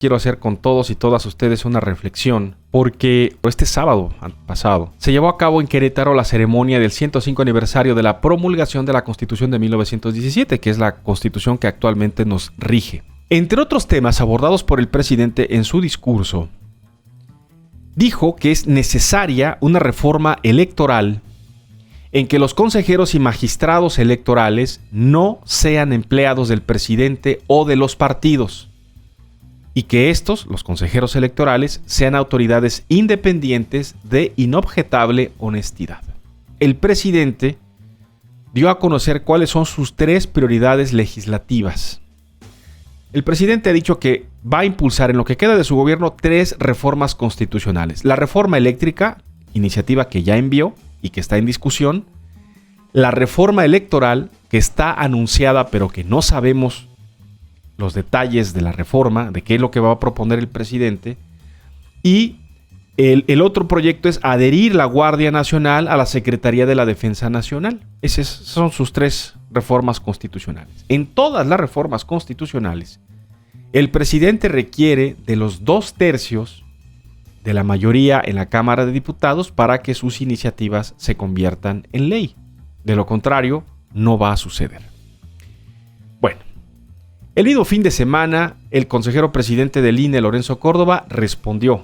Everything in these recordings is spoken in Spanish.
quiero hacer con todos y todas ustedes una reflexión, porque este sábado pasado se llevó a cabo en Querétaro la ceremonia del 105 aniversario de la promulgación de la Constitución de 1917, que es la Constitución que actualmente nos rige. Entre otros temas abordados por el presidente en su discurso, dijo que es necesaria una reforma electoral en que los consejeros y magistrados electorales no sean empleados del presidente o de los partidos, y que estos, los consejeros electorales, sean autoridades independientes de inobjetable honestidad. El presidente dio a conocer cuáles son sus 3 prioridades legislativas. El presidente ha dicho que va a impulsar en lo que queda de su gobierno 3 reformas constitucionales. La reforma eléctrica, iniciativa que ya envió y que está en discusión. La reforma electoral, que está anunciada pero que no sabemos los detalles de la reforma, de qué es lo que va a proponer el presidente. Y el otro proyecto es adherir la Guardia Nacional a la Secretaría de la Defensa Nacional. Esas son sus 3 reformas constitucionales. En todas las reformas constitucionales, el presidente requiere de los 2/3 de la mayoría en la Cámara de Diputados para que sus iniciativas se conviertan en ley. De lo contrario, no va a suceder. Bueno, el mismo fin de semana, el consejero presidente del INE, Lorenzo Córdoba, respondió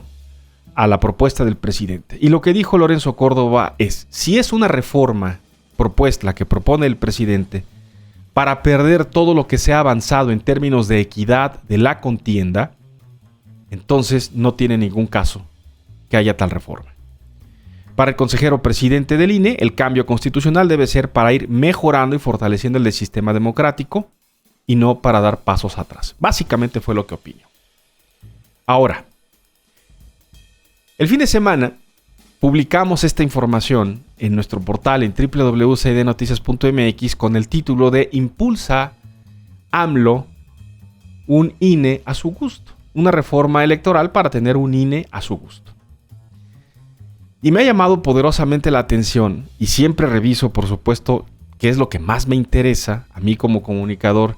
a la propuesta del presidente. Y lo que dijo Lorenzo Córdoba es, si es una reforma propuesta la que propone el presidente para perder todo lo que se ha avanzado en términos de equidad de la contienda, entonces no tiene ningún caso que haya tal reforma. Para el consejero presidente del INE, el cambio constitucional debe ser para ir mejorando y fortaleciendo el sistema democrático y no para dar pasos atrás. Básicamente fue lo que opinó. Ahora, el fin de semana publicamos esta información en nuestro portal en www.cdnoticias.mx con el título de Impulsa AMLO un INE a su gusto. Una reforma electoral para tener un INE a su gusto. Y me ha llamado poderosamente la atención, y siempre reviso, por supuesto, qué es lo que más me interesa a mí como comunicador,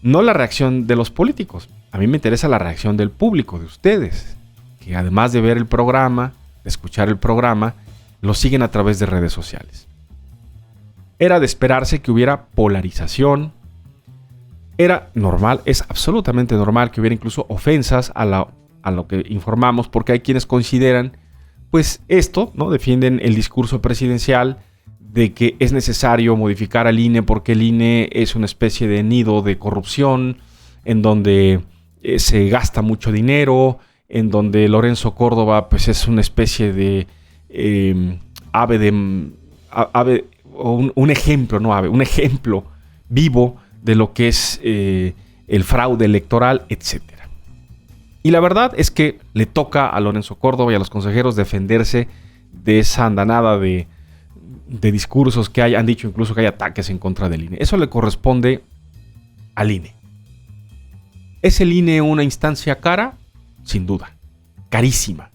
no la reacción de los políticos. A mí me interesa la reacción del público, de ustedes, que además de ver el programa, de escuchar el programa, lo siguen a través de redes sociales. Era de esperarse que hubiera polarización. Era normal, es absolutamente normal que hubiera incluso ofensas a lo que informamos, porque hay quienes consideran, pues esto, ¿no? Defienden el discurso presidencial de que es necesario modificar al INE porque el INE es una especie de nido de corrupción, en donde se gasta mucho dinero, en donde Lorenzo Córdoba pues es una especie de un ejemplo vivo de lo que es el fraude electoral, etc. Y la verdad es que le toca a Lorenzo Córdoba y a los consejeros defenderse de esa andanada de discursos que han dicho incluso que hay ataques en contra del INE. Eso le corresponde al INE. ¿Es el INE una instancia cara? Sin duda. Carísima.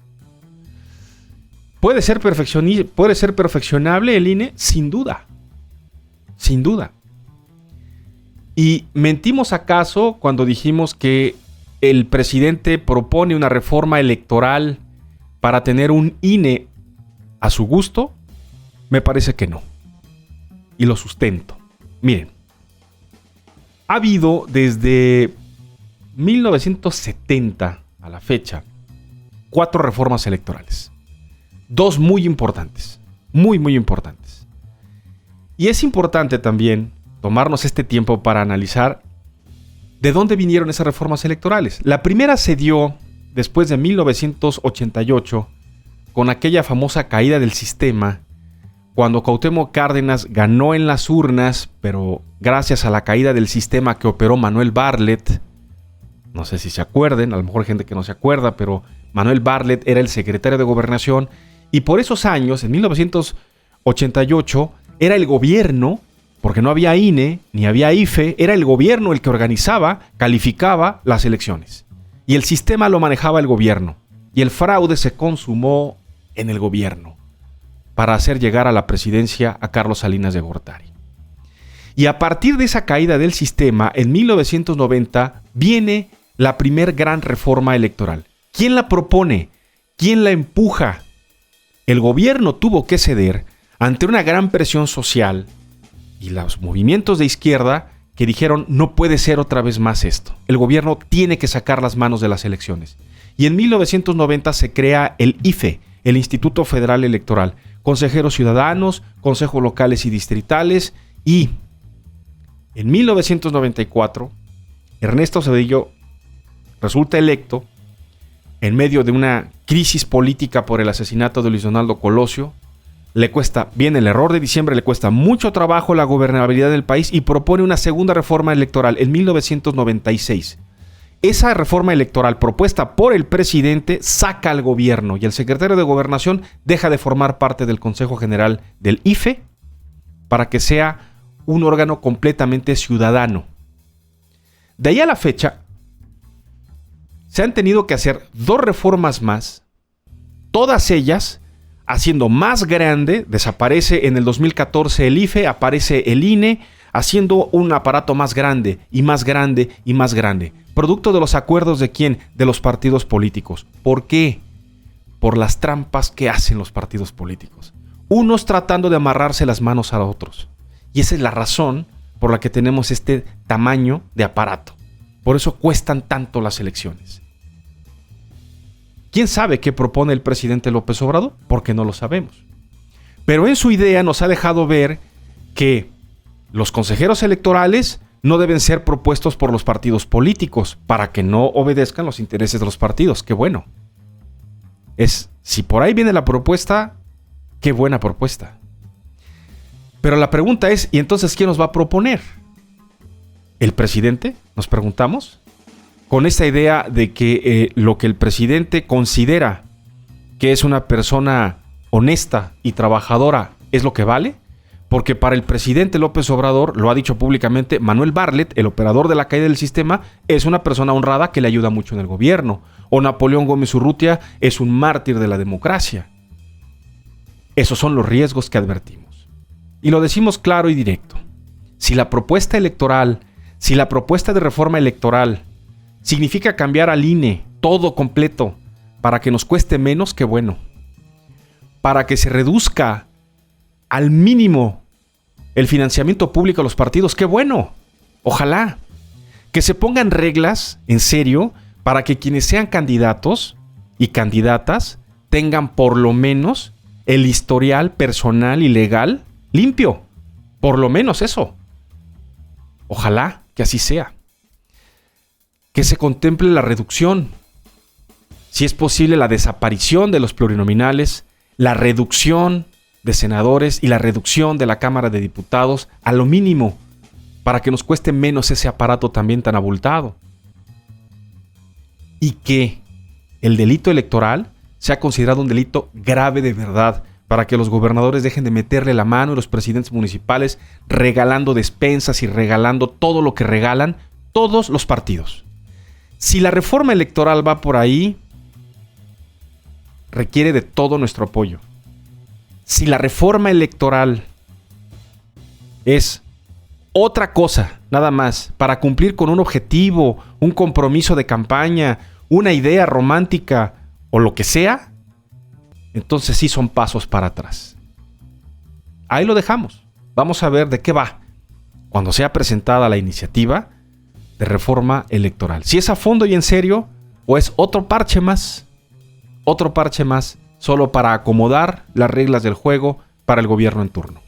¿Puede ser perfeccionable el INE? Sin duda. Sin duda. ¿Y mentimos acaso cuando dijimos que el presidente propone una reforma electoral para tener un INE a su gusto? Me parece que no. Y lo sustento. Miren, ha habido desde 1970 a la fecha 4 reformas electorales. 2 muy importantes. Muy, muy importantes. Y es importante también tomarnos este tiempo para analizar de dónde vinieron esas reformas electorales. La primera se dio después de 1988 con aquella famosa caída del sistema, cuando Cuauhtémoc Cárdenas ganó en las urnas, pero gracias a la caída del sistema que operó Manuel Bartlett. No sé si se acuerden, a lo mejor hay gente que no se acuerda, pero Manuel Bartlett era el secretario de Gobernación y por esos años, en 1988, era el gobierno, porque no había INE ni había IFE, era el gobierno el que organizaba, calificaba las elecciones. Y el sistema lo manejaba el gobierno. Y el fraude se consumó en el gobierno para hacer llegar a la presidencia a Carlos Salinas de Gortari. Y a partir de esa caída del sistema, en 1990, viene la primer gran reforma electoral. ¿Quién la propone? ¿Quién la empuja? El gobierno tuvo que ceder ante una gran presión social y los movimientos de izquierda que dijeron no puede ser otra vez más esto. El gobierno tiene que sacar las manos de las elecciones. Y en 1990 se crea el IFE, el Instituto Federal Electoral, consejeros ciudadanos, consejos locales y distritales, y en 1994 Ernesto Zedillo resulta electo en medio de una crisis política por el asesinato de Luis Donaldo Colosio. Viene el error de diciembre, le cuesta mucho trabajo la gobernabilidad del país y propone una segunda reforma electoral en 1996. Esa reforma electoral propuesta por el presidente saca al gobierno y el secretario de Gobernación deja de formar parte del Consejo General del IFE para que sea un órgano completamente ciudadano. De ahí a la fecha, se han tenido que hacer 2 reformas más, todas ellas haciendo más grande. Desaparece en el 2014 el IFE, aparece el INE, haciendo un aparato más grande y más grande y más grande. Producto de los acuerdos de ¿quién? De los partidos políticos. ¿Por qué? Por las trampas que hacen los partidos políticos. Unos tratando de amarrarse las manos a otros. Y esa es la razón por la que tenemos este tamaño de aparato. Por eso cuestan tanto las elecciones. ¿Quién sabe qué propone el presidente López Obrador? Porque no lo sabemos. Pero en su idea nos ha dejado ver que los consejeros electorales no deben ser propuestos por los partidos políticos para que no obedezcan los intereses de los partidos. ¡Qué bueno! Si por ahí viene la propuesta, ¡qué buena propuesta! Pero la pregunta es, ¿y entonces quién nos va a proponer? ¿El presidente? Nos preguntamos. Con esta idea de que lo que el presidente considera que es una persona honesta y trabajadora es lo que vale. Porque para el presidente López Obrador, lo ha dicho públicamente, Manuel Bartlett, el operador de la caída del sistema, es una persona honrada que le ayuda mucho en el gobierno. O Napoleón Gómez Urrutia es un mártir de la democracia. Esos son los riesgos que advertimos. Y lo decimos claro y directo. Si la propuesta electoral, si la propuesta de reforma electoral significa cambiar al INE todo completo para que nos cueste menos, qué bueno. Para que se reduzca al mínimo el financiamiento público a los partidos, qué bueno. Ojalá que se pongan reglas en serio para que quienes sean candidatos y candidatas tengan por lo menos el historial personal y legal limpio. Por lo menos eso. Ojalá que así sea. Que se contemple la reducción, si es posible la desaparición de los plurinominales, la reducción de senadores y la reducción de la Cámara de Diputados a lo mínimo, para que nos cueste menos ese aparato también tan abultado. Y que el delito electoral sea considerado un delito grave de verdad, para que los gobernadores dejen de meterle la mano y los presidentes municipales regalando despensas y regalando todo lo que regalan todos los partidos. Si la reforma electoral va por ahí, requiere de todo nuestro apoyo. Si la reforma electoral es otra cosa, nada más, para cumplir con un objetivo, un compromiso de campaña, una idea romántica o lo que sea, entonces sí son pasos para atrás. Ahí lo dejamos. Vamos a ver de qué va cuando sea presentada la iniciativa de reforma electoral. Si es a fondo y en serio, o es otro parche más, solo para acomodar las reglas del juego para el gobierno en turno.